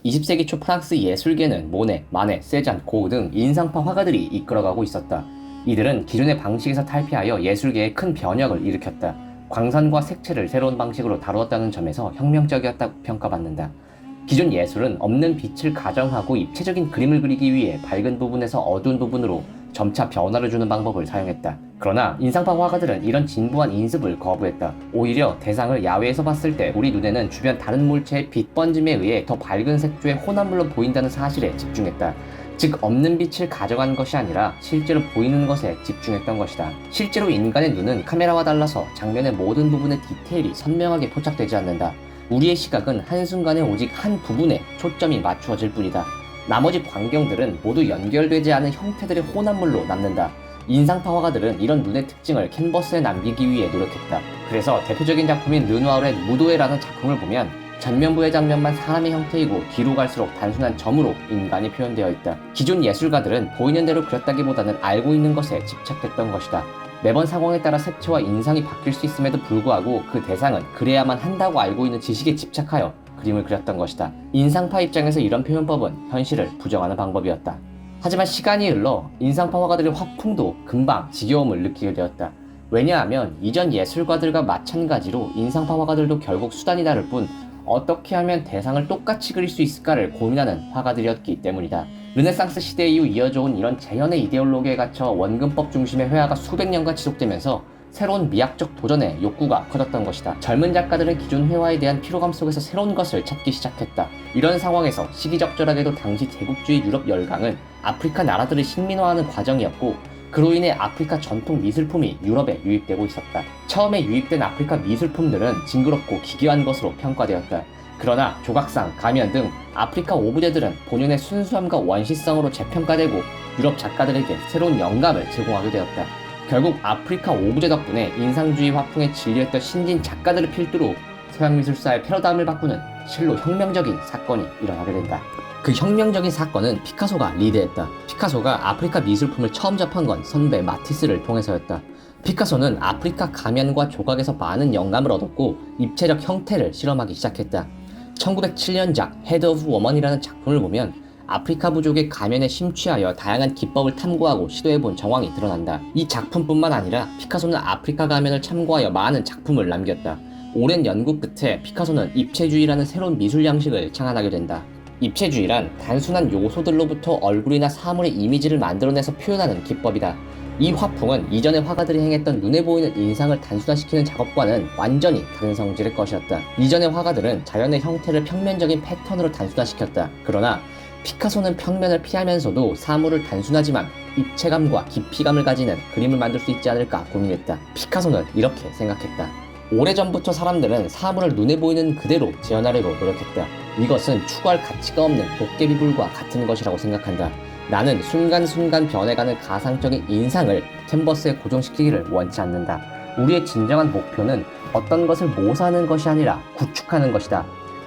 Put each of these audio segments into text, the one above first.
20세기 초 프랑스 예술계는 모네, 마네, 세잔, 고흐 등 인상파 화가들이 이끌어가고 있었다. 이들은 기존의 방식에서 탈피하여 예술계에 큰 변혁을 일으켰다. 광선과 색채를 새로운 방식으로 다루었다는 점에서 혁명적이었다고 평가받는다. 기존 예술은 없는 빛을 가정하고 입체적인 그림을 그리기 위해 밝은 부분에서 어두운 부분으로 점차 변화를 주는 방법을 사용했다. 그러나 인상파 화가들은 이런 진부한 인습을 거부했다. 오히려 대상을 야외에서 봤을 때 우리 눈에는 주변 다른 물체의 빛 번짐에 의해 더 밝은 색조의 혼합물로 보인다는 사실에 집중했다. 즉 없는 빛을 가져간 것이 아니라 실제로 보이는 것에 집중했던 것이다. 실제로 인간의 눈은 카메라와 달라서 장면의 모든 부분의 디테일이 선명하게 포착되지 않는다. 우리의 시각은 한순간에 오직 한 부분에 초점이 맞추어질 뿐이다. 나머지 광경들은 모두 연결되지 않은 형태들의 혼합물로 남는다. 인상파 화가들은 이런 눈의 특징을 캔버스에 남기기 위해 노력했다. 그래서 대표적인 작품인 르누아르의 무도회라는 작품을 보면 전면부의 장면만 사람의 형태이고 뒤로 갈수록 단순한 점으로 인간이 표현되어 있다. 기존 예술가들은 보이는 대로 그렸다기보다는 알고 있는 것에 집착했던 것이다. 매번 상황에 따라 색채와 인상이 바뀔 수 있음에도 불구하고 그 대상은 그래야만 한다고 알고 있는 지식에 집착하여 그림을 그렸던 것이다. 인상파 입장에서 이런 표현법은 현실을 부정하는 방법이었다. 하지만 시간이 흘러 인상파 화가들의 화풍도 금방 지겨움을 느끼게 되었다. 왜냐하면 이전 예술가들과 마찬가지로 인상파 화가들도 결국 수단이 다를 뿐 어떻게 하면 대상을 똑같이 그릴 수 있을까를 고민하는 화가들이었기 때문이다. 르네상스 시대 이후 이어져온 이런 재현의 이데올로기에 갇혀 원근법 중심의 회화가 수백 년간 지속되면서 새로운 미학적 도전에 욕구가 커졌던 것이다. 젊은 작가들은 기존 회화에 대한 피로감 속에서 새로운 것을 찾기 시작했다. 이런 상황에서 시기적절하게도 당시 제국주의 유럽 열강은 아프리카 나라들을 식민화하는 과정이었고 그로 인해 아프리카 전통 미술품이 유럽에 유입되고 있었다. 처음에 유입된 아프리카 미술품들은 징그럽고 기괴한 것으로 평가되었다. 그러나 조각상, 가면 등 아프리카 오브제들은 본연의 순수함과 원시성으로 재평가되고 유럽 작가들에게 새로운 영감을 제공하게 되었다. 결국 아프리카 오브제 덕분에 인상주의 화풍에 진리했던 신진 작가들을 필두로 서양 미술사의 패러다임을 바꾸는 실로 혁명적인 사건이 일어나게 된다. 그 혁명적인 사건은 피카소가 리드했다. 피카소가 아프리카 미술품을 처음 접한 건 선배 마티스를 통해서였다. 피카소는 아프리카 가면과 조각에서 많은 영감을 얻었고 입체적 형태를 실험하기 시작했다. 1907년작 헤드 오브 워먼이라는 작품을 보면 아프리카 부족의 가면에 심취하여 다양한 기법을 탐구하고 시도해본 정황이 드러난다. 이 작품뿐만 아니라 피카소는 아프리카 가면을 참고하여 많은 작품을 남겼다. 오랜 연구 끝에 피카소는 입체주의라는 새로운 미술 양식을 창안하게 된다. 입체주의란 단순한 요소들로부터 얼굴이나 사물의 이미지를 만들어내서 표현하는 기법이다. 이 화풍은 이전의 화가들이 행했던 눈에 보이는 인상을 단순화시키는 작업과는 완전히 다른 성질의 것이었다. 이전의 화가들은 자연의 형태를 평면적인 패턴으로 단순화시켰다. 그러나 피카소는 평면을 피하면서도 사물을 단순하지만 입체감과 깊이감을 가지는 그림을 만들 수 있지 않을까 고민했다. 피카소는 이렇게 생각했다. 오래전부터 사람들은 사물을 눈에 보이는 그대로 재현하려고 노력했다. 이것은 추구할 가치가 없는 도깨비불과 같은 것이라고 생각한다. 나는 순간순간 변해가는 가상적인 인상을 캔버스에 고정시키기를 원치 않는다. 우리의 진정한 목표는 어떤 것을 모사하는 것이 아니라 구축하는 것이다.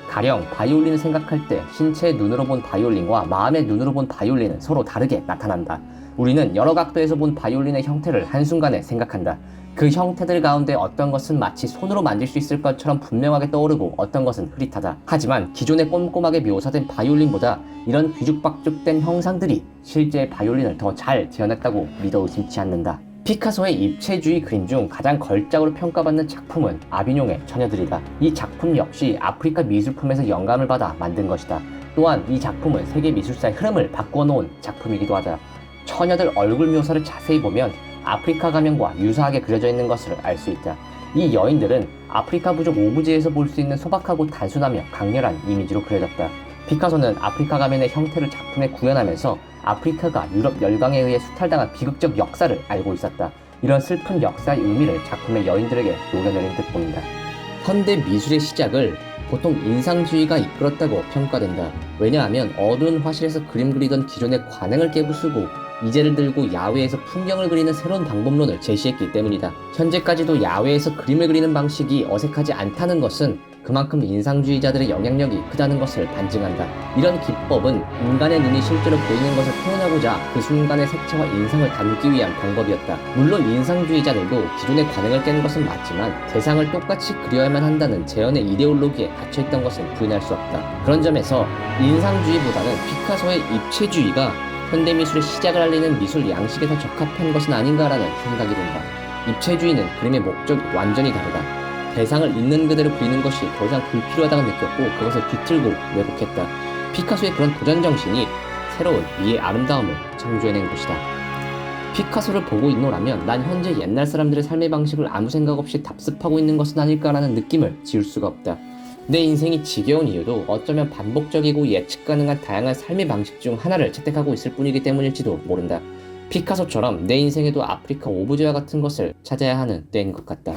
가령 바이올린을 생각할 때 신체의 눈으로 본 바이올린과 마음의 눈으로 본 바이올린은 서로 다르게 나타난다. 우리는 여러 각도에서 본 바이올린의 형태를 한순간에 생각한다. 그 형태들 가운데 어떤 것은 마치 손으로 만질 수 있을 것처럼 분명하게 떠오르고 어떤 것은 흐릿하다. 하지만 기존에 꼼꼼하게 묘사된 바이올린보다 이런 뒤죽박죽된 형상들이 실제의 바이올린을 더 잘 재현했다고 믿어 의심치 않는다. 피카소의 입체주의 그림 중 가장 걸작으로 평가받는 작품은 아비뇽의 처녀들이다. 이 작품 역시 아프리카 미술품에서 영감을 받아 만든 것이다. 또한 이 작품은 세계 미술사의 흐름을 바꾸어 놓은 작품이기도 하다. 처녀들 얼굴 묘사를 자세히 보면 아프리카 가면과 유사하게 그려져 있는 것을 알 수 있다. 이 여인들은 아프리카 부족 오브제에서 볼 수 있는 소박하고 단순하며 강렬한 이미지로 그려졌다. 피카소는 아프리카 가면의 형태를 작품에 구현하면서 아프리카가 유럽 열강에 의해 수탈당한 비극적 역사를 알고 있었다. 이런 슬픈 역사의 의미를 작품의 여인들에게 녹여내린 듯 보인다. 현대 미술의 시작을 보통 인상주의가 이끌었다고 평가된다. 왜냐하면 어두운 화실에서 그림 그리던 기존의 관행을 깨부수고 이제를 들고 야외에서 풍경을 그리는 새로운 방법론을 제시했기 때문이다. 현재까지도 야외에서 그림을 그리는 방식이 어색하지 않다는 것은 그만큼 인상주의자들의 영향력이 크다는 것을 반증한다. 이런 기법은 인간의 눈이 실제로 보이는 것을 표현하고자 그 순간의 색채와 인상을 담기 위한 방법이었다. 물론 인상주의자들도 기존의 관행을 깬 것은 맞지만 세상을 똑같이 그려야만 한다는 재현의 이데올로기에 갇혀있던 것은 부인할 수 없다. 그런 점에서 인상주의보다는 피카소의 입체주의가 현대미술의 시작을 알리는 미술 양식에 더 적합한 것은 아닌가라는 생각이 든다. 입체주의는 그림의 목적이 완전히 다르다. 대상을 있는 그대로 그리는 것이 더 이상 불필요하다고 느꼈고 그것을 비틀고 왜곡했다. 피카소의 그런 도전정신이 새로운 미의 아름다움을 창조해낸 것이다. 피카소를 보고 있노라면 난 현재 옛날 사람들의 삶의 방식을 아무 생각 없이 답습하고 있는 것은 아닐까라는 느낌을 지울 수가 없다. 내 인생이 지겨운 이유도 어쩌면 반복적이고 예측 가능한 다양한 삶의 방식 중 하나를 채택하고 있을 뿐이기 때문일지도 모른다. 피카소처럼 내 인생에도 아프리카 오브제와 같은 것을 찾아야 하는 때인 것 같다.